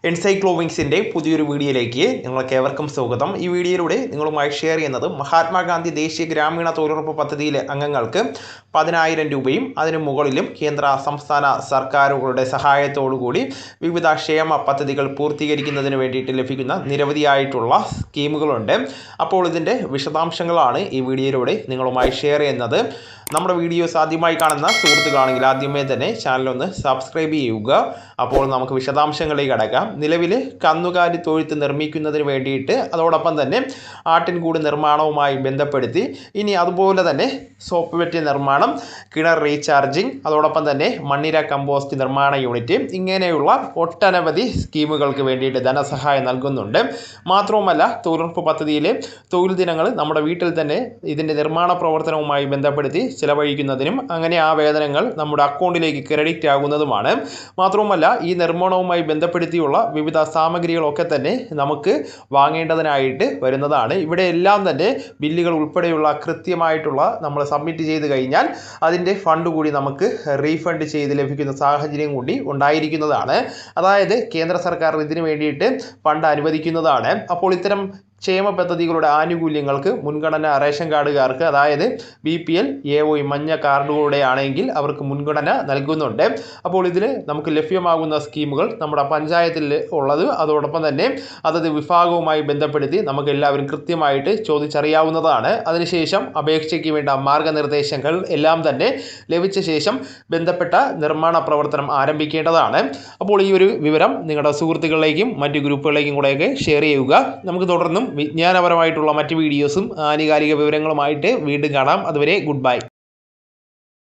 എൻസൈക്ലോവിങ്സിൻ്റെ പുതിയൊരു വീഡിയോയിലേക്ക് നിങ്ങൾക്ക് ഏവർക്കും സ്വാഗതം. ഈ വീഡിയോയിലൂടെ നിങ്ങളുമായി ഷെയർ ചെയ്യുന്നത് മഹാത്മാഗാന്ധി ദേശീയ ഗ്രാമീണ തൊഴിലുറപ്പ് പദ്ധതിയിലെ അംഗങ്ങൾക്ക് 10,000 രൂപയും അതിനു മുകളിലും കേന്ദ്ര സംസ്ഥാന സർക്കാരുകളുടെ സഹായത്തോടുകൂടി വിവിധ ക്ഷേമ പദ്ധതികൾ പൂർത്തീകരിക്കുന്നതിന് വേണ്ടിയിട്ട് ലഭിക്കുന്ന നിരവധിയായിട്ടുള്ള സ്കീമുകളുണ്ട്. അപ്പോൾ ഇതിൻ്റെ വിശദാംശങ്ങളാണ് ഈ വീഡിയോയിലൂടെ നിങ്ങളുമായി ഷെയർ ചെയ്യുന്നത്. നമ്മുടെ വീഡിയോസ് ആദ്യമായി കാണുന്ന സുഹൃത്തുക്കളാണെങ്കിൽ ആദ്യമേ തന്നെ ചാനലൊന്ന് സബ്സ്ക്രൈബ് ചെയ്യുക. അപ്പോൾ നമുക്ക് വിശദാംശങ്ങളിലേക്ക് കടക്കാം. നിലവിൽ കന്നുകാലി തൊഴുത്ത് നിർമ്മിക്കുന്നതിന് വേണ്ടിയിട്ട് അതോടൊപ്പം തന്നെ ആട്ടിൻകൂട് നിർമ്മാണവുമായി ബന്ധപ്പെടുത്തി ഇനി അതുപോലെ തന്നെ സോപ്പ് വെട്ടി നിർമ്മാണം, കിണർ റീചാർജിങ്, അതോടൊപ്പം തന്നെ മണ്ണിര കമ്പോസ്റ്റ് നിർമ്മാണ യൂണിറ്റ്, ഇങ്ങനെയുള്ള ഒട്ടനവധി സ്കീമുകൾക്ക് വേണ്ടിയിട്ട് ധനസഹായം നൽകുന്നുണ്ട്. മാത്രവുമല്ല തൊഴിലുറപ്പ് പദ്ധതിയിലെ തൊഴിൽ ദിനങ്ങൾ നമ്മുടെ വീട്ടിൽ തന്നെ ഇതിൻ്റെ നിർമ്മാണ പ്രവർത്തനവുമായി ബന്ധപ്പെടുത്തി ചിലവഴിക്കുന്നതിനും അങ്ങനെ ആ വേതനങ്ങൾ നമ്മുടെ അക്കൗണ്ടിലേക്ക് ക്രെഡിറ്റ് ആകുന്നതുമാണ്. മാത്രവുമല്ല ഈ നിർമ്മാണവുമായി ബന്ധപ്പെടുത്തിയുള്ള വിവിധ സാമഗ്രികളൊക്കെ തന്നെ നമുക്ക് വാങ്ങേണ്ടതിനായിട്ട് വരുന്നതാണ്. ഇവിടെ എല്ലാം തന്നെ ബില്ലുകൾ ഉൾപ്പെടെയുള്ള കൃത്യമായിട്ടുള്ള നമ്മൾ സബ്മിറ്റ് ചെയ്ത് കഴിഞ്ഞാൽ അതിൻ്റെ ഫണ്ട് കൂടി നമുക്ക് റീഫണ്ട് ചെയ്ത് ലഭിക്കുന്ന സാഹചര്യം കൂടി ഉണ്ടായിരിക്കുന്നതാണ്. അതായത് കേന്ദ്ര സർക്കാർ ഇതിനു വേണ്ടിയിട്ട് ഫണ്ട് അനുവദിക്കുന്നതാണ്. അപ്പോൾ ഇത്തരം ക്ഷേമ പദ്ധതികളുടെ ആനുകൂല്യങ്ങൾക്ക് മുൻഗണന റേഷൻ കാർഡുകാർക്ക്, അതായത് BPL AOI മഞ്ഞ കാർഡുകളുടെ ആണെങ്കിൽ അവർക്ക് മുൻഗണന നൽകുന്നുണ്ട്. അപ്പോൾ ഇതിൽ നമുക്ക് ലഭ്യമാകുന്ന സ്കീമുകൾ നമ്മുടെ പഞ്ചായത്തിൽ ഉള്ളത് അതോടൊപ്പം തന്നെ അതത് വിഭാഗവുമായി ബന്ധപ്പെടുത്തി നമുക്ക് എല്ലാവരും കൃത്യമായിട്ട് ചോദിച്ചറിയാവുന്നതാണ്. അതിനുശേഷം അപേക്ഷയ്ക്ക് വേണ്ട മാർഗനിർദ്ദേശങ്ങൾ എല്ലാം തന്നെ ലഭിച്ച ശേഷം ബന്ധപ്പെട്ട നിർമ്മാണ പ്രവർത്തനം ആരംഭിക്കേണ്ടതാണ്. അപ്പോൾ ഈ ഒരു വിവരം നിങ്ങളുടെ സുഹൃത്തുക്കളിലേക്കും മറ്റു ഗ്രൂപ്പുകളിലേക്കും കൂടെയൊക്കെ ഷെയർ ചെയ്യുക. നമുക്ക് തുടർന്നും വിജ്ഞാനപരമായിട്ടുള്ള മറ്റ് വീഡിയോസും ആനുകാലിക വിവരങ്ങളുമായിട്ട് വീണ്ടും കാണാം. അതുവരെ ഗുഡ് ബൈ.